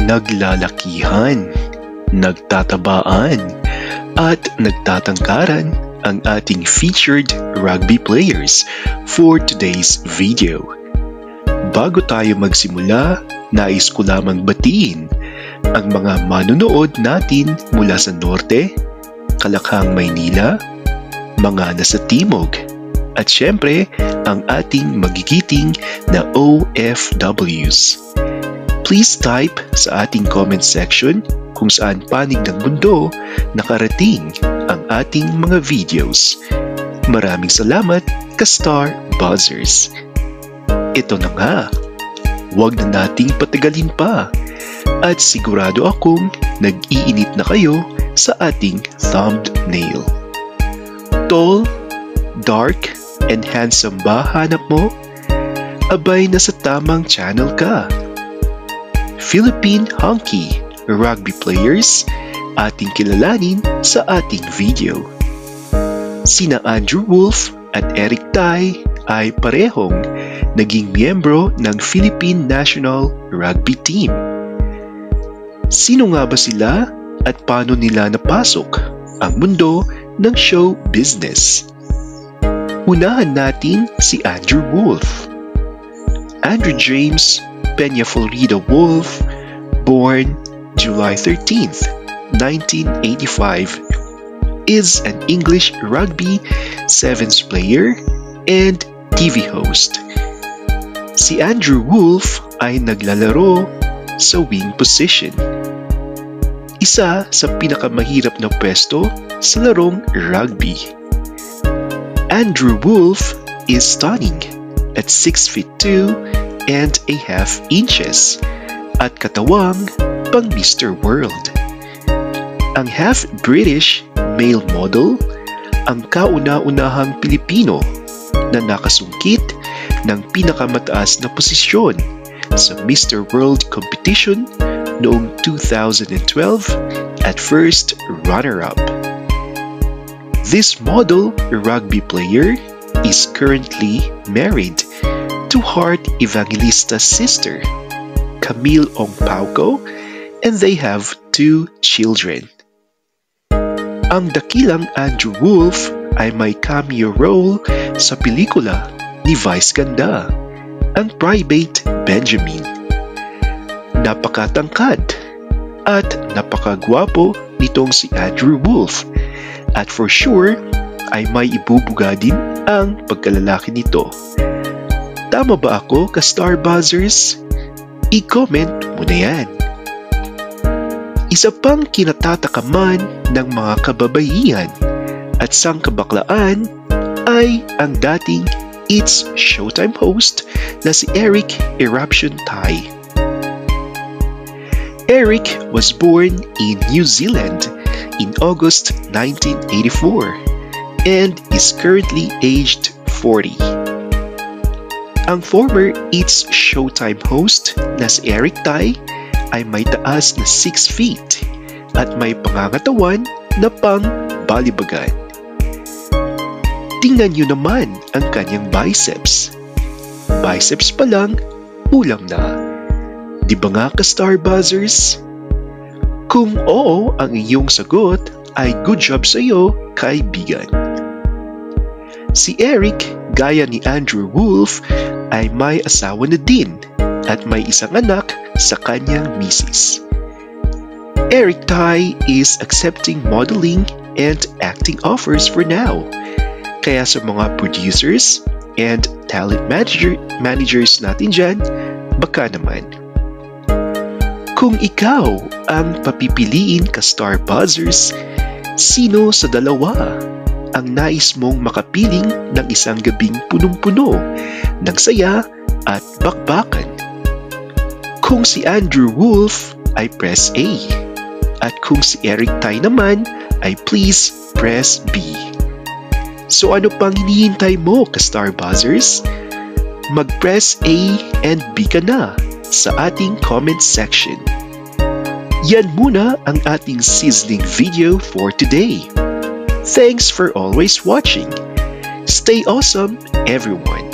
Naglalakihan, nagtatabaan, at nagtatangkaran ang ating featured rugby players for today's video. Bago tayo magsimula, nais ko lamang batiin ang mga manonood natin mula sa Norte, Kalakhang, Maynila, mga nasa Timog, at syempre ang ating magigiting na OFWs. Please type sa ating comment section kung saan panig ng mundo nakarating ang ating mga videos. Maraming salamat, ka-Star Buzzers! Ito na nga, huwag na nating patagalin pa at sigurado akong nag-iinit na kayo sa ating thumbnail. Tall, dark, and handsome ba hanap mo? Abay, nasa tamang channel ka. Philippine Honky Rugby players ating kilalanin sa ating video. Sina Andrew Wolf at Eric Tai ay parehong naging miyembro ng Philippine National Rugby Team. Sino nga ba sila at paano nila napasok ang mundo ng show business? Unahan natin si Andrew Wolf. Andrew James Peña Florida Wolf, born July 13th, 1985, is an English rugby sevens player and TV host. Si Andrew Wolf ay naglalaro sa wing position. Isa sa pinakamahirap na pwesto sa larong rugby. Andrew Wolf is stunning at 6'2" and a half inches at katawang pang Mr. World. Ang half-British male model, ang kauna-unahang Pilipino na nakasungkit ng pinakamataas na posisyon sa Mr. World competition noong 2012 at first runner-up. This model rugby player is currently married to Heart Evangelista's sister, Camille Ong Pauco, and they have 2 children. Ang dakilang Andrew Wolf ay may cameo role sa pelikula ni Vice Ganda, ang Private Benjamin. Napakatangkad at napakagwapo nitong si Andrew Wolf at for sure ay may ibubuga din ang pagkalalaki nito. Tama ba ako, ka-Star Buzzers? I-comment mo na yan. Isa pang kinatatakaman ng mga kababaihan at sangkabaklaan ay ang dating It's Showtime host na si Eric Eruption Tai. Eric was born in New Zealand in August 1984 and is currently aged 40. Ang former It's Showtime host na si Eric Tai ay may taas na 6 feet at may pangangatawan na pang balibagan. Tingnan nyo naman ang kanyang biceps. Biceps pa lang, ulam na. Di ba nga, ka-Star Buzzers? Kung oo ang iyong sagot, ay good job sa iyo, kaibigan. Si Eric, gaya ni Andrew Wolf, ay may asawa na din at may isang anak sa kanyang misis. Eric Tai is accepting modeling and acting offers for now. Kaya sa mga producers and talent managers natin dyan, baka naman. Kung ikaw ang papipiliin, ka-Star Buzzers, sino sa dalawa ang nais mong makapiling ng isang gabing punong-puno ng saya at bakbakan? Kung si Andrew Wolf ay press A at kung si Eric Tai naman ay please press B. So ano pang hinihintay mo, ka-Star Buzzers? Mag-press A and B ka na sa ating comment section. Yan muna ang ating sizzling video for today. Thanks for always watching. Stay awesome, everyone.